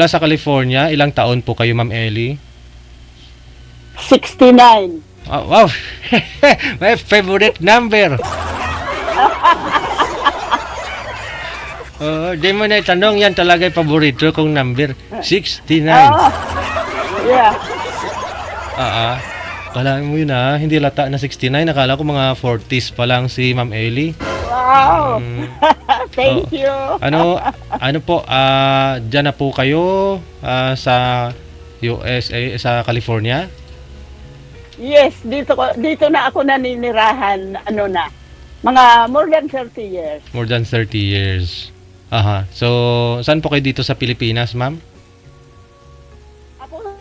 Mula sa California, ilang taon po kayo, Ma'am Ellie? 69. Oh, wow! My favorite number! Di mo na itanong, yan talaga yung paborito kong number. 69. Yeah. Kala mo yun hindi lata na 69. Nakala ko mga 40s pa lang si Ma'am Ellie. Wow. Thank you. Ano po, dyan na po kayo sa USA, sa California? Yes, dito na ako naninirahan, mga more than 30 years. More than 30 years. Aha. So, saan po kayo dito sa Pilipinas, ma'am? Ako,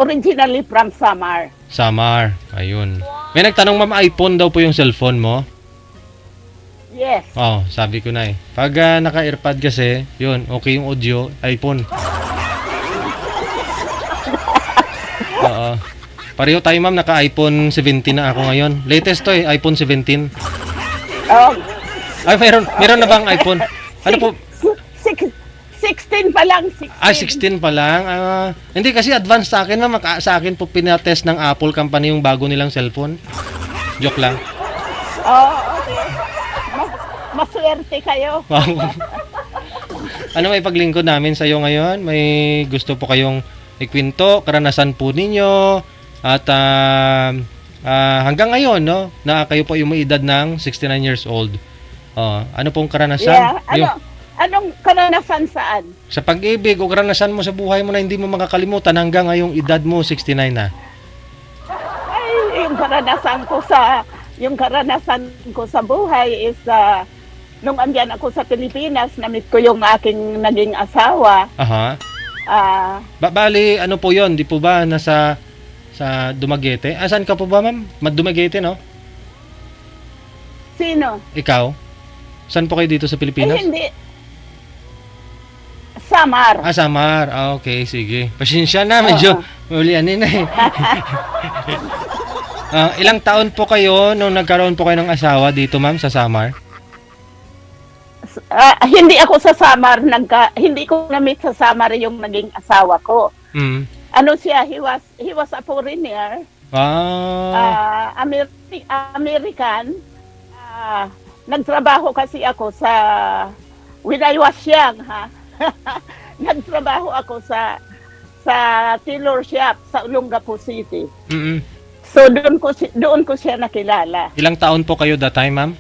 originally from Samar. Samar. Ayun. May nagtanong, ma'am, iPhone daw po yung cellphone mo? Yes. Oh, sabi ko na eh. Pag naka-earpod kasi, yun, okay yung audio, iPhone. Oo. Pareho tayo, ma'am, naka-iPhone 17 na ako ngayon. Latest to iPhone 17. Oh, Ay, meron na bang iPhone? Ano po? 16 pa lang, 16. 16 pa lang. Hindi kasi advanced sa akin, ma'am. Sa akin po pinatest ng Apple company yung bago nilang cellphone. Joke lang. Oh, okay. Maswerte kayo. Wow. Ano may paglingkod namin sa iyo ngayon? May gusto po kayong ikwento, karanasan po ninyo at hanggang ngayon, no, na kayo po yung may edad ng 69 years old. Ano pong karanasan? Yeah, anong karanasan saan? Sa pag-ibig o karanasan mo sa buhay mo na hindi mo makakalimutan hanggang ngayong edad mo 69 na. Ay, yung karanasan ko sa buhay is nung andyan ako sa Pilipinas, na-meet ko yung aking naging asawa. Aha. Bali, ano po yon? Di po ba nasa sa Dumaguete? Saan ka po ba, ma'am? Dumaguete, no? Sino? Ikaw? Saan po kayo dito sa Pilipinas? Ay, hindi. Samar. Samar. Okay, sige. Pasensya na, medyo ulianin na eh. Ilang taon po kayo nung nagkaroon po kayo ng asawa dito, ma'am, sa Samar? Hindi ako sa Samar, hindi ko na-meet sa Samar yung naging asawa ko. Ano siya, he was a foreigner. American. Nagtrabaho kasi ako when I was young, nagtrabaho ako sa tailor shop sa Olongapo City. So doon ko siya nakilala. Ilang taon po kayo that time, ma'am?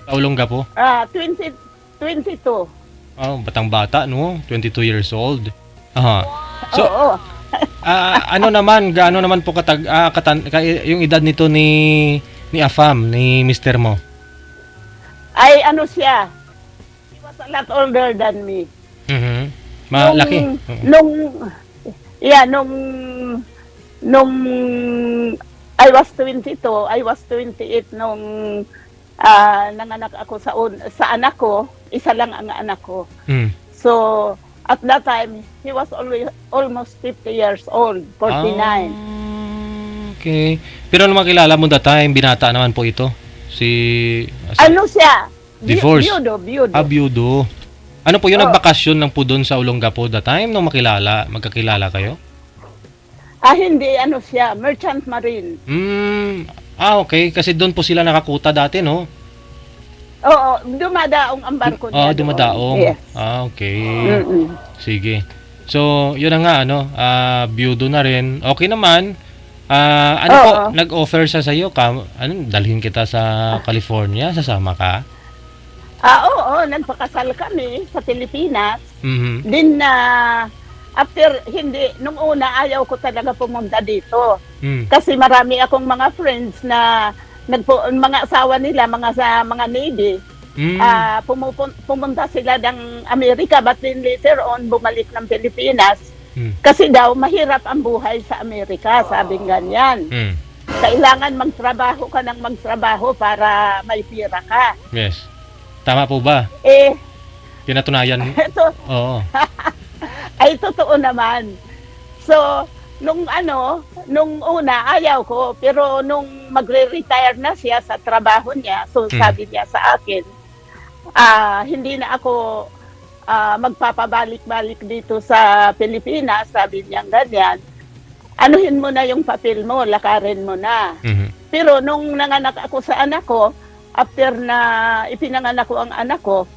Sa Olongapo? 22. Batang-bata, no? 22 years old. Aha. So, oo. Gaano naman po yung edad nito ni Afam, ni Mr. mo? Ay, ano siya? He was a lot older than me. Malaki. Nung I was 22, I was 28 nung nanganak ako sa anak ko, isa lang ang anak ko. So, at that time, he was almost 50 years old, 49. Okay. Pero nung makilala mo that time, binata naman po ito? Ano siya? Divorce? Biyudo. Biyudo. Ano po yung nagbakasyon lang po doon sa Olongapo that time nung magkakilala kayo? Hindi, ano siya, merchant marine. Okay. Kasi doon po sila nakakuta dati, no? Oo, dumadaong ang barko niya. Dumadaong. Yes. Okay. Sige. So, yun na nga, biyudo na rin. Okay naman. Po, nag-offer siya sa'yo? Dalhin kita sa California? Sasama ka? Oo, nagpakasal kami sa Pilipinas. Din after, nung una, ayaw ko talaga pumunta dito. Kasi marami akong mga friends na mga asawa nila, mga Navy. Pumunta sila ng Amerika, but then later on, bumalik ng Pilipinas. Kasi daw, mahirap ang buhay sa Amerika, sabing ganyan. Kailangan magtrabaho ka ng magtrabaho para may pira ka. Yes. Tama po ba? Pinatunayan. Oo. Ay, totoo naman. So, nung una, ayaw ko. Pero nung magre-retire na siya sa trabaho niya, so sabi niya sa akin, hindi na ako magpapabalik-balik dito sa Pilipinas, sabi niya ganyan, anuhin mo na yung papel mo, lakarin mo na. Pero nung nanganak ako sa anak ko, after na ipinanganak ko ang anak ko,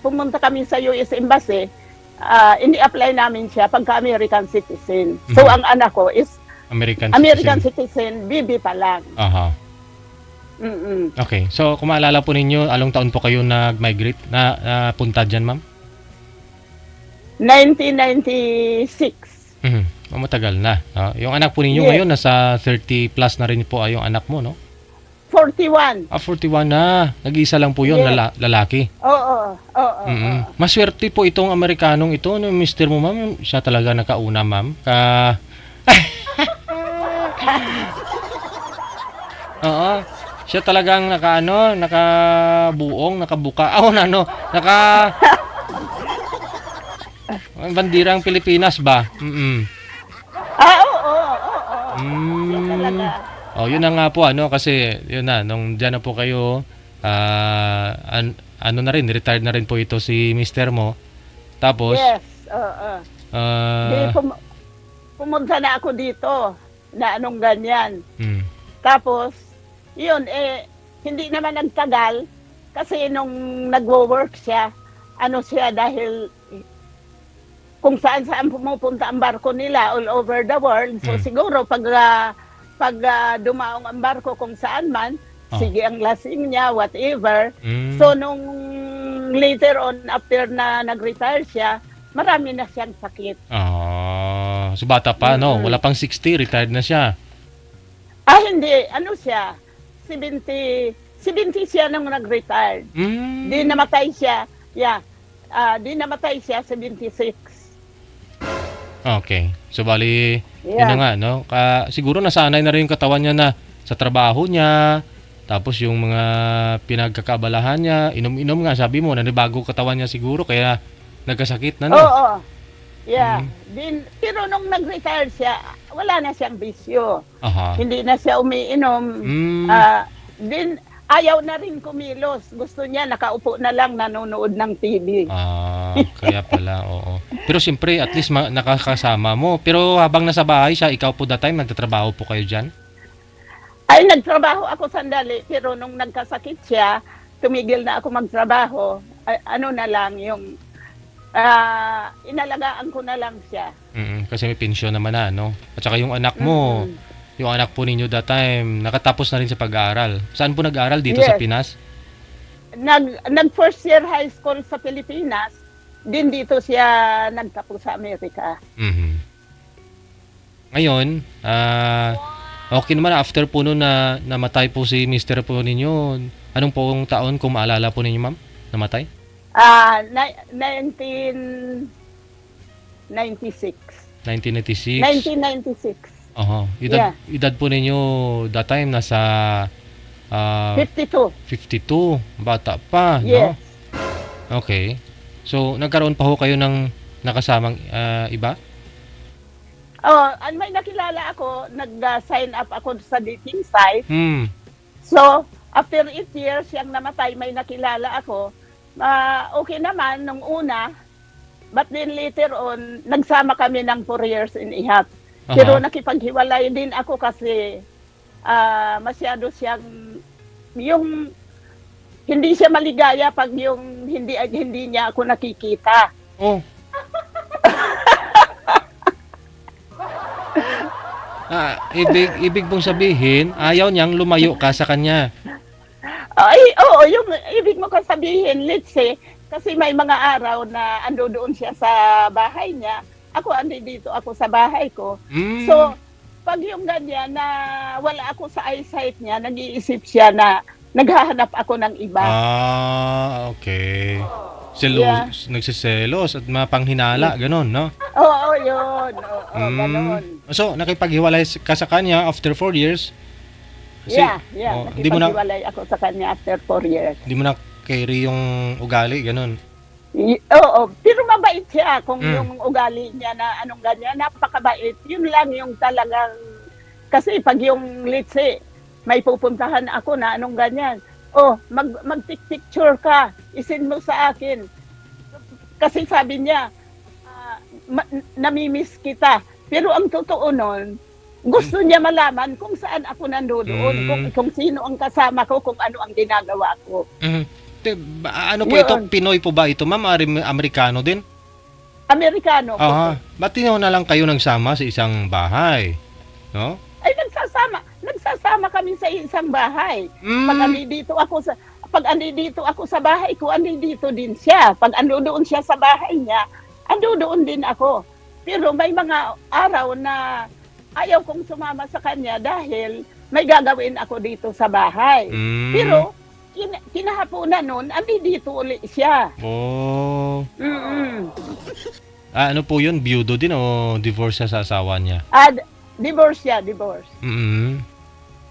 pumunta kami sa US Embassy, ini-apply namin siya pagka-American citizen. So ang anak ko is American citizen, BB pa lang. Aha. Okay. So, kung maalala po ninyo, along taon po kayo nag-migrate na punta dyan, ma'am? 1996. Matagal na. Yung anak po ninyo ngayon, nasa 30 plus na rin po yung anak mo, no? 41. 41 na. Nag-iisa lang po yun, lalaki. Oo. Maswerte po itong Amerikanong ito, no, mister mo, ma'am. Siya talaga nakauna, ma'am. Oo. Siya talagang nakabuong, nakabuka. Bandirang Pilipinas ba? Oo. Talaga. Yun na nga po, kasi yun na, nung dyan na po kayo, retired na rin po ito si mister mo. Tapos, yes, pumunta na ako dito, na anong ganyan. Tapos, yun, hindi naman nagtagal, kasi nung nagwo-work siya, dahil kung saan pumupunta ang barko nila all over the world, so siguro pag dumaong ang barko kung saan man, sige ang lasing niya, whatever. So nung later on, after na nag-retire siya, marami na siyang sakit. So bata pa, no? Wala pang 60, retired na siya. Hindi. Siya? 70 siya nung nag-retired. Di namatay siya. Di namatay siya, 76. Okay. So bali, yun na nga, no? Siguro nasanay na rin yung katawan niya na sa trabaho niya, tapos yung mga pinagkakabalahan niya, inom-inom nga, sabi mo, nanibago katawan niya siguro, kaya nagkasakit na, no? Oo. Pero nung nag-retire siya, wala na siyang bisyo. Hindi na siya umiinom. Ayaw na rin kumilos. Gusto niya, nakaupo na lang, nanonood ng TV. Kaya pala, oo. Pero siyempre, at least nakakasama mo. Pero habang nasa bahay siya, ikaw po that time, nagtatrabaho po kayo dyan? Ay, nagtrabaho ako sandali. Pero nung nagkasakit siya, tumigil na ako magtrabaho. Na lang, yung inalagaan ko na lang siya. Kasi may pensyon naman na, no? At saka yung anak mo, yung anak po ninyo that time, nakatapos na rin sa pag-aaral. Saan po nag-aaral? Dito sa Pinas? Nag first year high school sa Pilipinas, din dito siya nagtapos sa Amerika. Ngayon, okay naman after po noon na namatay po si mister po ninyo. Anong pong taon kung maalala po ninyo, ma'am? Namatay? 1996. 1996. Edad po ninyo that time nasa 52. 52. Bata pa, yes. No? Okay. So, nagkaroon pa ho kayo ng nakasamang iba? May nakilala ako, nag-sign up ako sa dating site. So, after 8 years, siyang namatay, may nakilala ako. Okay naman, nung una, but then later on, nagsama kami ng 4 years and a half. Pero nakipaghiwalay din ako kasi masyado siyang, yung hindi siya maligaya pag yung hindi niya ako nakikita. Ibig mong sabihin, ayaw niyang lumayo ka sa kanya. Yung ibig mo sabihin, let's say, kasi may mga araw na ando doon siya sa bahay niya, ako dito ako sa bahay ko. So, pag yung ganyan na wala ako sa eyesight niya, nag-iisip siya na naghahanap ako ng iba. Okay. Nagsiselos at mapanghinala, ganun, no? Oo, yun. Ganun. So, nakipaghiwalay ka sa kanya after 4 years? Kasi, nakipaghiwalay ako sa kanya after 4 years. Hindi mo na carry yung ugali, ganun? Oo, pero mabait siya kung yung ugali niya na anong ganyan, napakabait. Yun lang yung talagang, kasi pag yung let's say, may pupuntahan ako na anong ganyan, oh, mag-picture ka, isend mo sa akin. Kasi sabi niya, namimiss kita. Pero ang totoo nun, gusto niya malaman kung saan ako nandoon, kung sino ang kasama ko, kung ano ang ginagawa ko. Ano po ito? Pinoy po ba ito, ma'am? Amerikano din? Amerikano po. Ba't na lang kayo nagsama sa isang bahay? No? Ay, nagsasama kami sa isang bahay. Pag andito ako sa bahay ko, andito din siya. Pag doon siya sa bahay niya, doon din ako. Pero may mga araw na ayaw kong sumama sa kanya dahil may gagawin ako dito sa bahay. Pero kinahaponan nun, andito ulit siya. Oh. Ano po yun? Biyudo din o divorce siya sa asawa niya? Divorce siya, divorce.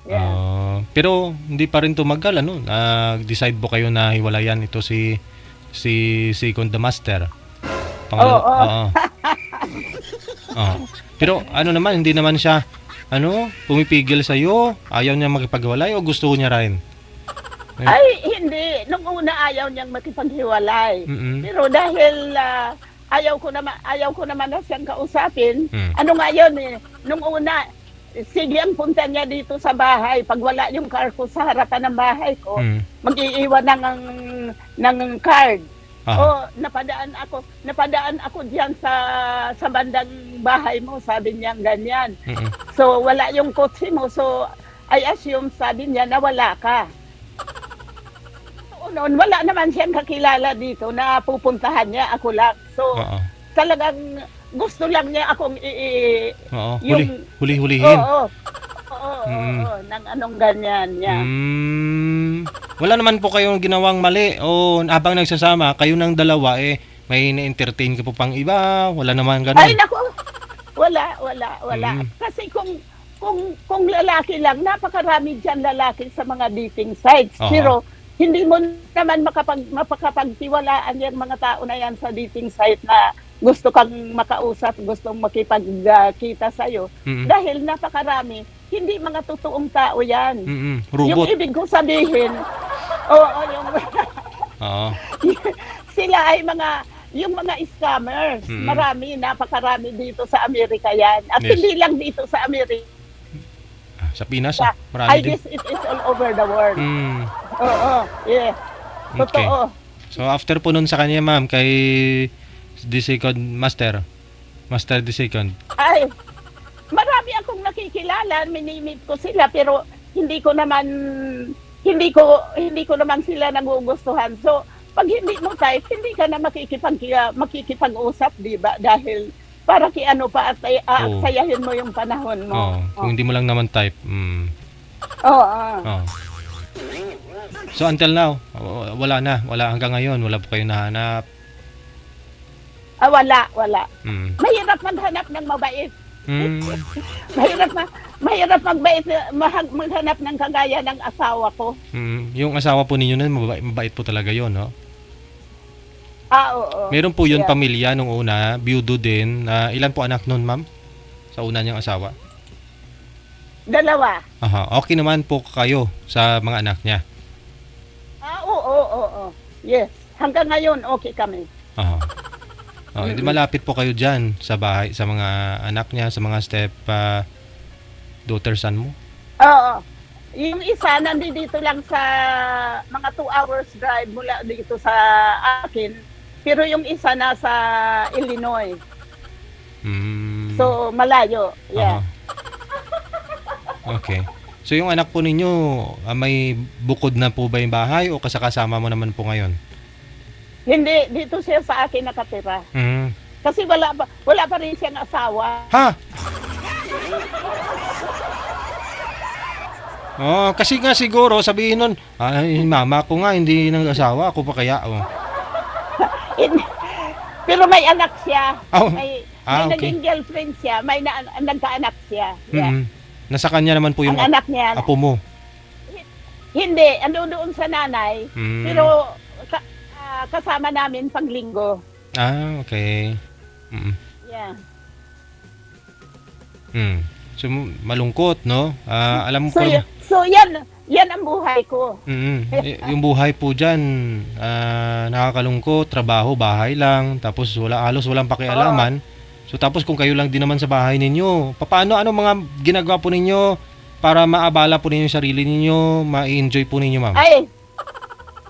Yeah. Pero hindi pa rin tumagal, ano? Decide po kayo na hiwalayan ito si Second the Master. Pero ano naman, hindi naman siya pumipigil sa iyo, ayaw niya makipaghiwalay o gusto niya rin? Ay, hindi. Nung una ayaw niyang makipaghiwalay. Pero dahil ayaw ko naman na siyang kausapin. Ano nga yun eh, nung una, sige ang punta niya dito sa bahay. Pag wala yung car ko sa harapan ng bahay ko, mag-iiwan ng card. Napadaan ako diyan sa bandang bahay mo, sabi niya ganyan. So wala yung kotse mo, so I assume sabi niya na wala ka. Noon, wala naman siyang kakilala dito na pupuntahan niya, ako lang. So talagang gusto lang niya akong huli-hulihin. Nang anong ganyan niya. Wala naman po kayong ginawang mali o habang nagsasama, kayo ng dalawa may na-entertain ka po pang iba, wala naman ganun. Ay naku, wala. Kasi kung lalaki lang, napakarami dyan lalaki sa mga dating sites. Pero hindi mo naman mapakapagtiwalaan yung mga tao na yan sa dating site na gusto kang makausap, gustong makipagkita sa'yo. Dahil napakarami, hindi mga totoong tao yan. Robot. Yung ibig ko sabihin, sila ay yung mga scammers. Napakarami dito sa Amerika yan. At hindi lang dito sa Amerika. Sa Pinas, marami din. I guess it is all over the world. Yeah. Totoo. Okay. So after po nun sa kanya, ma'am, kay the second Master the second. Ay, marami akong nakikilala, minimit ko sila, pero hindi ko naman sila nagugustuhan. So, pag hindi mo type, hindi ka na makikipag-usap, di ba? Dahil para ano pa at sayahin mo yung panahon mo. Kung hindi mo lang naman type. Oo. So until now, wala hanggang ngayon, wala po kayo nahanap. Wala. Mahirap maghanap ng mabait. Mahirap maghanap ng kagaya ng asawa ko. Yung asawa po ninyo na mabait po talaga yon, no? Oo. Meron po yun pamilya nung una, biyudo din. Ilan po anak nun, ma'am? Sa una niyang asawa? 2. Okay naman po kayo sa mga anak niya? Oo. Yes. Hanggang ngayon, okay kami. Hindi malapit po kayo dyan sa bahay, sa mga anak niya, sa mga daughter son mo? Oo. Yung isa, nandito lang sa mga 2 hours drive mula dito sa akin. Pero yung isa nasa Illinois. So, malayo. Yeah. Okay. So, yung anak po ninyo, may bukod na po ba yung bahay o kasama mo naman po ngayon? Hindi, dito siya sa akin nakatira. Kasi wala pa rin siyang asawa. Ha? Kasi nga siguro sabihin nun, mama ko nga hindi nag-asawa, ako pa kaya. Pero may anak siya. May okay. naging girlfriend siya, may nagkaanak siya. Yeah. Nasa kanya naman po yung anak niya. Apo mo? Hindi, doon sa nanay. Pero kasama namin pag linggo. Okay. Yeah. So malungkot, no? Alam mo so yan, Yan ang buhay ko. Yung buhay po dyan, nakakalungkot, trabaho, bahay lang, tapos halos walang pakialaman. So tapos kung kayo lang din naman sa bahay ninyo, paano mga ginagawa po ninyo para maabala po ninyo yung sarili ninyo, ma-enjoy po ninyo, ma'am? Ay,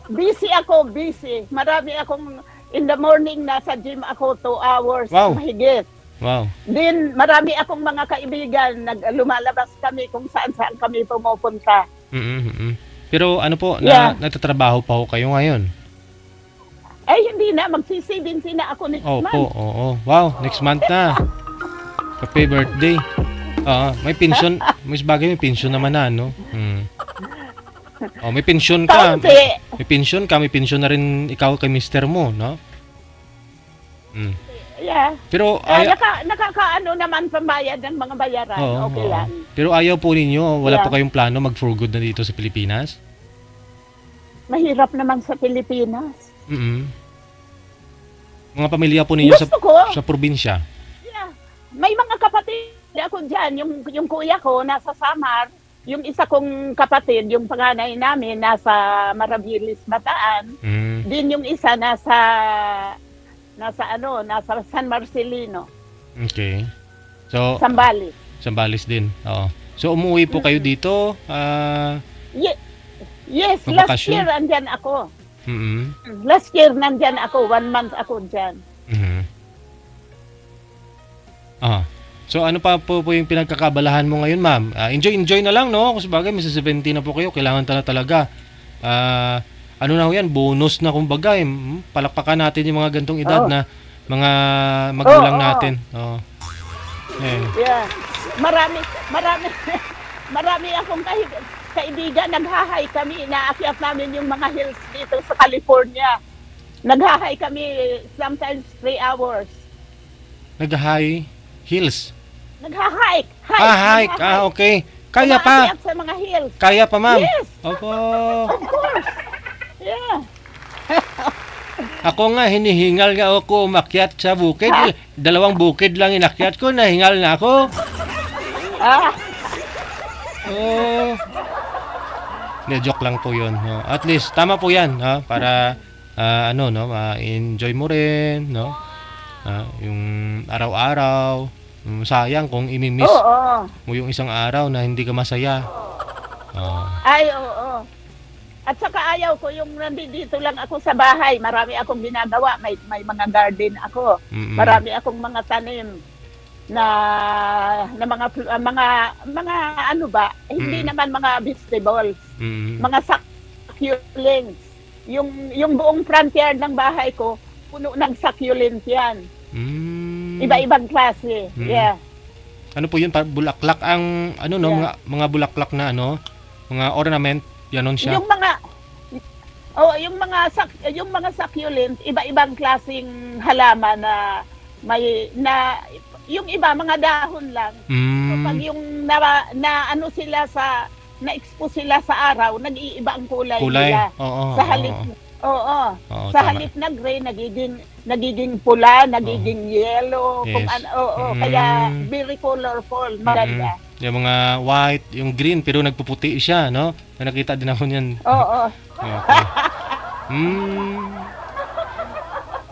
busy ako, busy. Marami akong, in the morning, nasa gym ako 2 hours, Wow. mahigit. Wow. Then, marami akong mga kaibigan, lumalabas kami kung saan-saan kami pumupunta. Pero ano po, Yeah. nagtatrabaho pa ho kayo ngayon? Ay, hindi na, magsi-17 na ako next month. Oo. Wow, next month na. Happy birthday. May pension, may pension naman na, no? May pension ka. Kaunti. May pension na rin ikaw kay mister mo, no? Yeah. Pero Nakakaano naman pambayad ng mga bayaran. Okay lang. Pero ayaw po ninyo, wala Yeah. po kayong plano mag for good na dito sa Pilipinas? Mahirap naman sa Pilipinas. Mga pamilya po ninyo Gusto ko. sa probinsya? Yeah. May mga kapatid ako dyan. Yung kuya ko nasa Samar. Yung isa kong kapatid, yung panganay namin, nasa Maravilis, Bataan. Din yung isa nasa San Marcelino. Okay. So, Sambales. Sambales din. Oo. So, umuwi po kayo dito? Yes, last Magbakasyon? year andyan ako. Mm-hmm. Last year nandyan ako, 1 month ako dyan. So, ano pa po yung pinagkakabalahan mo ngayon, ma'am? Enjoy na lang, no? Kasi bagay, may 70 na po kayo. Kailangan talaga. Ano na ho yan? Bonus na kumbaga. Palakpakan natin yung mga gantong edad na mga magulang natin. Yeah. Marami akong kaibigan. Naghahay kami. Naakyat namin yung mga hills dito sa California. Naghahay kami sometimes 3 hours. Nag-high heels? Nag-hike. Hike. Okay. Kaya pa. Umaakyat sa mga hills. Kaya pa, ma'am? Yes. Opo. Of course. Yeah. Ako nga, hinihingal nga ako umakyat sa bukid. 2 bukid lang inakyat ko, nahingal na ako. Joke lang po yun. No? At least, tama po yan. No? Para, ma-enjoy mo rin. No? Yung araw-araw. Sayang kung imimiss mo yung isang araw na hindi ka masaya. Ay, oo. At saka ayaw ko yung nandito lang ako sa bahay. Marami akong ginagawa. May mga garden ako. Marami akong mga tanim na mga ano ba? Hindi naman mga vegetables. Mga succulents. Yung buong frontier ng bahay ko, puno ng succulent yan. Iba-ibang klase. Yeah. Ano po yun? Bulaklak ang mga bulaklak na mga ornament, yanon siya. Yung mga succulent, iba-ibang klaseng halaman yung iba mga dahon lang. So pag yung na-expose sila sa araw, nag-iiba ang kulay nila. Sa halip sa tama. halip na gray nagiging pula, nagiging yellow, Yes. kung kaya very colorful, maganda. Yung mga white, yung green, pero nagpuputi siya, no? Nakita din ako niyan. Okay.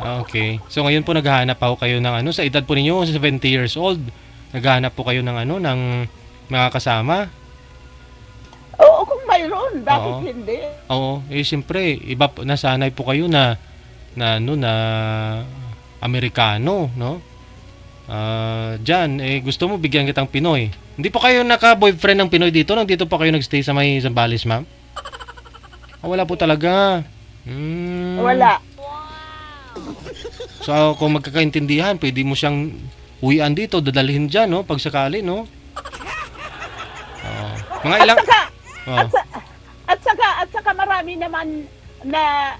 Okay. So ngayon po naghahanap ako kayo ng sa edad po ninyo, 70 years old. Naghahanap po kayo ng ng mga kasama. Oo, kung mayroon, bakit hindi? Oo, siyempre, nasanay po kayo na Amerikano, no? Diyan, gusto mo bigyan kitang Pinoy. Hindi po kayo naka-boyfriend ng Pinoy dito? Nandito po kayo nagstay sa may Zambales, ma'am? Wala po talaga. Wala. So, kung magkakaintindihan, pwede mo siyang uwian dito, dadalhin dyan, no? Pag sakali, no? Mga ilang... At saka marami naman na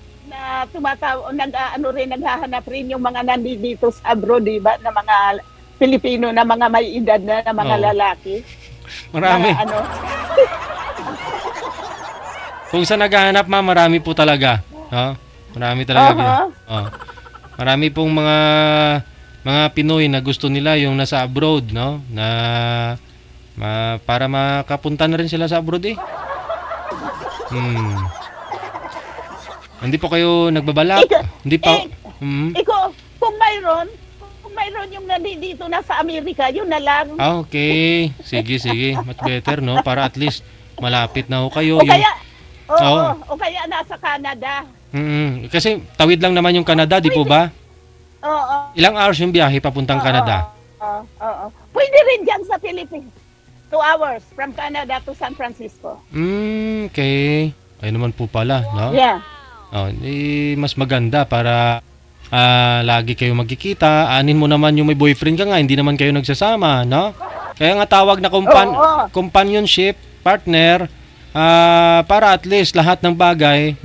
naghahanap rin yung mga nandito sa abroad, diba? Na mga Pilipino na mga may edad na mga lalaki. Marami. Kung sa naghahanap, ma'am, marami po talaga. Marami talaga. Marami pong mga Pinoy na gusto nila yung nasa abroad, no? Para makapunta na rin sila sa abroad, eh. Hmm. Hindi po kayo nagbabalak? Hindi pa. Ikaw, kung mayroon yung nandito na sa Amerika, yun na lang. Okay. Sige, sige. Much better, no? Para at least malapit na ho kayo. O kaya, Oo. o kaya nasa Canada. Kasi tawid lang naman yung Canada, di po ba? Oo. Ilang hours yung biyahe papuntang Canada? Oo. Pwede rin dyan sa Philippines. 2 hours from Canada to San Francisco. Okay. Ayun naman po pala, no? Yeah. Mas maganda para lagi kayo magkikita. Anin mo naman yung may boyfriend ka nga, hindi naman kayo nagsasama, no? Kaya nga tawag na companionship, partner, para at least lahat ng bagay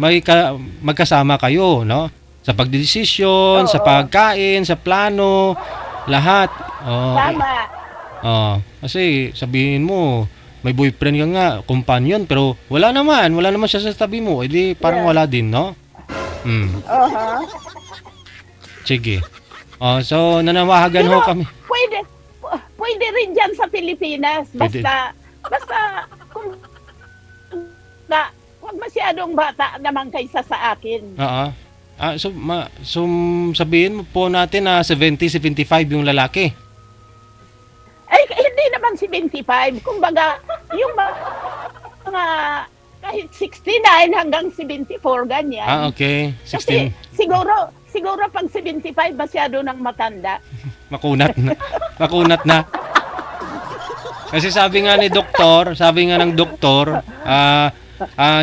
magkasama kayo, no? Sa pagdedesisyon, sa pagkain, sa plano, lahat. Tama. Kasi sabihin mo, may boyfriend ka nga, companion, pero wala naman siya sa tabi mo. Edi parang wala din, no? Sige. So nanawagan ho kami. Pwede rin dyan sa Pilipinas. Basta kung huwag masyadong bata naman kaysa sa akin. So sabihin mo po natin na 70-75 yung lalaki. Ay, hindi naman 75. Kumbaga, yung mga kahit 69 hanggang 74, ganyan. Okay. 16. Kasi siguro pag 75, masyado nang matanda. Makunat na. Kasi sabi nga ng doktor,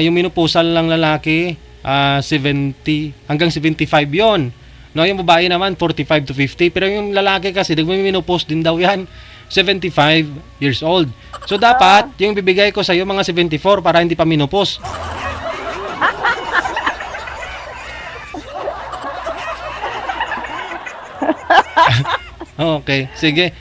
yung menopusal ng lalaki, 70 hanggang 75 yon. No, yung babae naman 45 to 50, pero yung lalaki kasi nagme-menopause din daw yan. 75 years old. So dapat yung bibigay ko sa iyo mga 74 para hindi pa menopause. Okay, sige.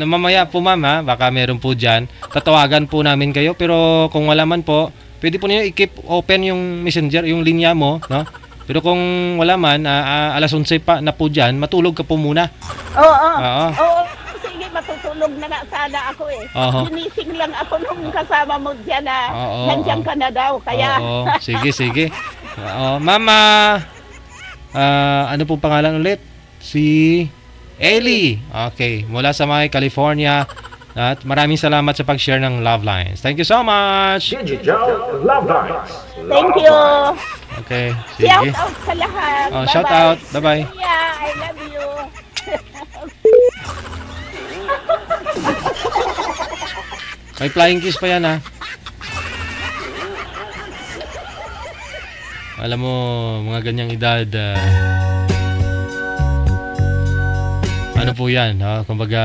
Mamaya po ma'am ha, baka meron po dyan. Tatawagan po namin kayo, pero kung wala man po, pwede po niyo i-keep open yung messenger, yung linya mo, no? Pero kung wala man, alas 11 pa na po dyan, matulog ka po muna. Oo. Sige, matutulog na nga sana ako eh. Ginising lang ako nung kasama mo dyan na nandiyan ka na daw. Kaya... Sige. Mama, ano po pangalan ulit? Si Ellie. Okay, mula sa may California. At maraming salamat sa pag-share ng Love Lines. Thank you so much. Digital Love Lines. Thank you. Okay, sige. Shout out sa lahat. Bye-bye. Shout out. Bye-bye. Yeah, I love you. May flying kiss pa yan ha. Alam mo, mga ganyang edad, ano po yan, kumbaga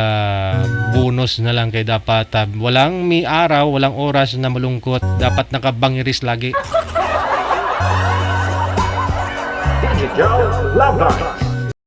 bonus na lang kay dapat walang may araw, walang oras na malungkot, dapat nakabangiris lagi. Digital Love Lines.